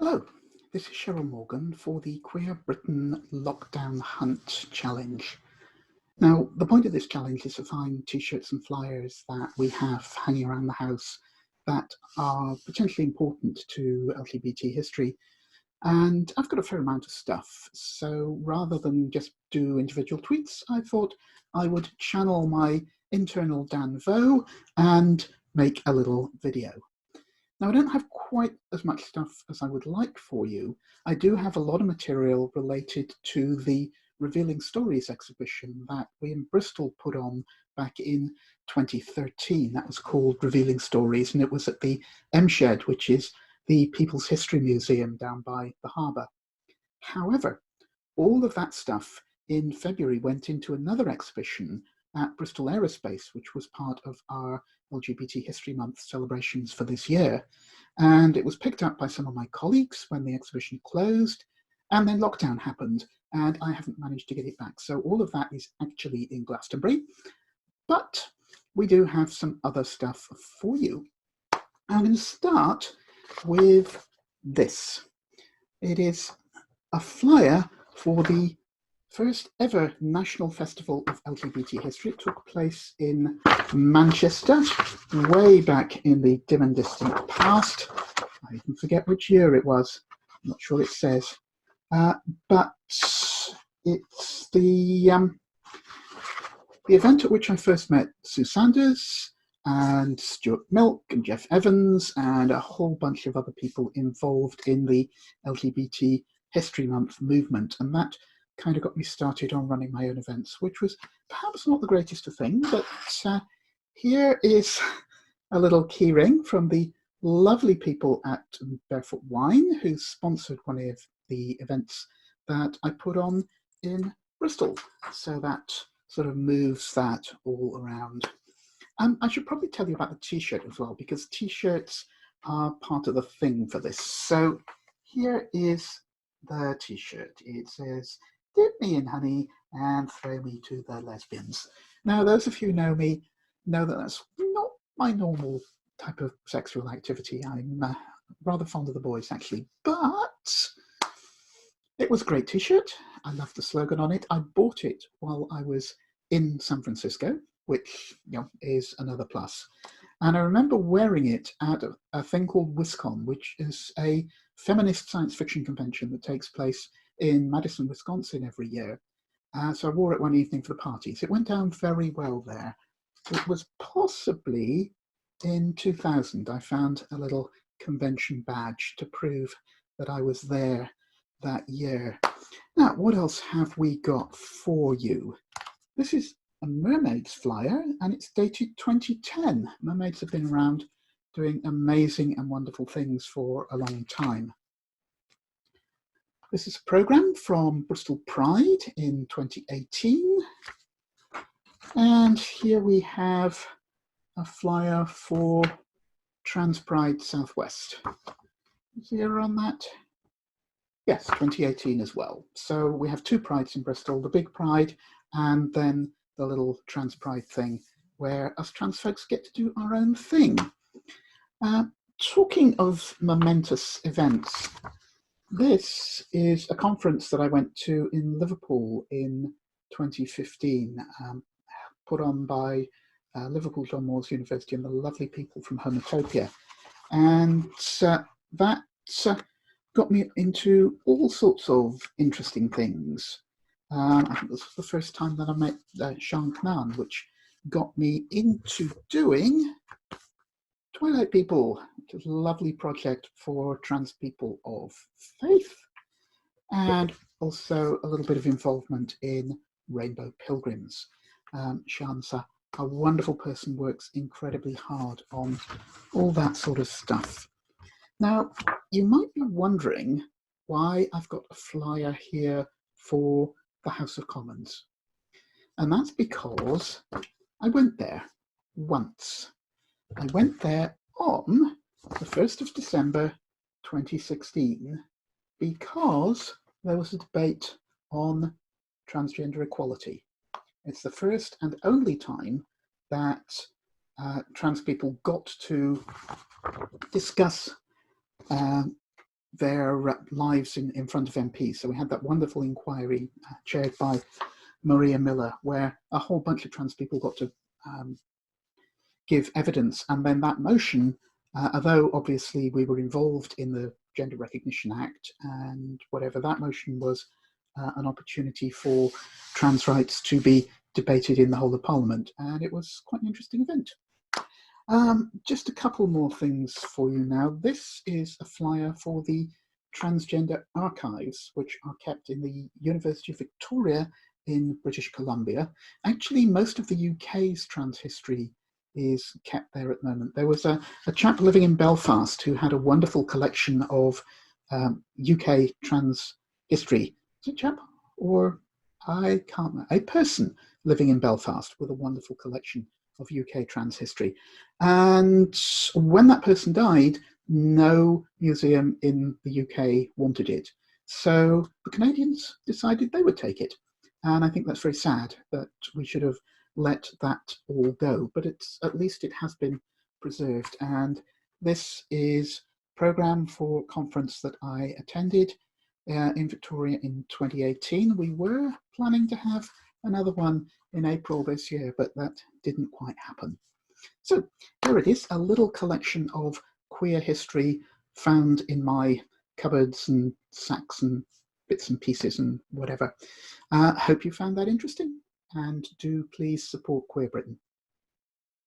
Hello, this is Cheryl Morgan for the Queer Britain Lockdown Hunt Challenge. Now, the point of this challenge is to find t-shirts and flyers that we have hanging around the house that are potentially important to LGBT history. And I've got a fair amount of stuff, so rather than just do individual tweets, I thought I would channel my internal Dan Vo and make a little video. Now, I don't have quite as much stuff as I would like for you. I do have a lot of material related to the Revealing Stories exhibition that we in Bristol put on back in 2013. That was called Revealing Stories, and it was at the M Shed, which is the People's History Museum down by the harbour. However, all of that stuff in February went into another exhibition at Bristol Aerospace, which was part of our LGBT History Month celebrations for this year. And it was picked up by some of my colleagues when the exhibition closed, and then lockdown happened, and I haven't managed to get it back. So all of that is actually in Glastonbury, but we do have some other stuff for you. I'm going to start with this. It is a flyer for the first ever National Festival of LGBT History. It took place in Manchester, way back in the dim and distant past. I even forget which year it was. I'm not sure it says. But it's the event at which I first met Sue Sanders and Stuart Milk and Jeff Evans and a whole bunch of other people involved in the LGBT History Month movement. And that kind of got me started on running my own events, which was perhaps not the greatest of things, but here is a little keyring from the lovely people at Barefoot Wine who sponsored one of the events that I put on in Bristol. So that sort of moves that all around. I should probably tell you about the t-shirt as well, because t-shirts are part of the thing for this. So here is the t-shirt. It says, "Dip me in honey and throw me to the lesbians." Now, those of you who know me know that that's not my normal type of sexual activity. I'm rather fond of the boys, actually, but it was a great t-shirt. I loved the slogan on it. I bought it while I was in San Francisco, which is another plus. And I remember wearing it at a thing called WisCon, which is a feminist science fiction convention that takes place in Madison, Wisconsin every year. So I wore it one evening for the parties. It went down very well there. It was possibly in 2000 I found a little convention badge to prove that I was there that year. Now, what else have we got for you? This is a Mermaids flyer, and it's dated 2010. Mermaids have been around doing amazing and wonderful things for a long time. This is a programme from Bristol Pride in 2018. And here we have a flyer for Trans Pride Southwest. Is the year on that? Yes, 2018 as well. So we have two prides in Bristol, the big pride and then the little trans pride thing where us trans folks get to do our own thing. Talking of momentous events, this is a conference that I went to in Liverpool in 2015, put on by Liverpool John Moores University and the lovely people from Homotopia. And that got me into all sorts of interesting things. I think this was the first time that I met Sean Knan, which got me into doing Twilight People, which is a lovely project for trans people of faith, and also a little bit of involvement in Rainbow Pilgrims. Sean's a wonderful person, works incredibly hard on all that sort of stuff. Now, you might be wondering why I've got a flyer here for the House of Commons. And that's because I went there once. I went there on the 1st of December 2016 because there was a debate on transgender equality. It's the first and only time that trans people got to discuss their lives in front of MPs. So we had that wonderful inquiry chaired by Maria Miller, where a whole bunch of trans people got to give evidence. And then that motion, although obviously we were involved in the Gender Recognition Act and whatever, that motion was an opportunity for trans rights to be debated in the whole of Parliament. And it was quite an interesting event. Just a couple more things for you now. This is a flyer for the Transgender Archives, which are kept in the University of Victoria in British Columbia. Actually, most of the UK's trans history is kept there at the moment. There was a chap living in Belfast who had a wonderful collection of UK trans history. Is it a chap? Or I can't remember. A person living in Belfast with a wonderful collection of UK trans history. And when that person died, no museum in the UK wanted it. So the Canadians decided they would take it. And I think that's very sad that we should have let that all go, but at least it has been preserved. And this is a programme for a conference that I attended in Victoria in 2018. We were planning to have another one in April this year, but that didn't quite happen. So there it is, a little collection of queer history found in my cupboards and sacks and bits and pieces and whatever. Hope you found that interesting, and do please support Queer Britain.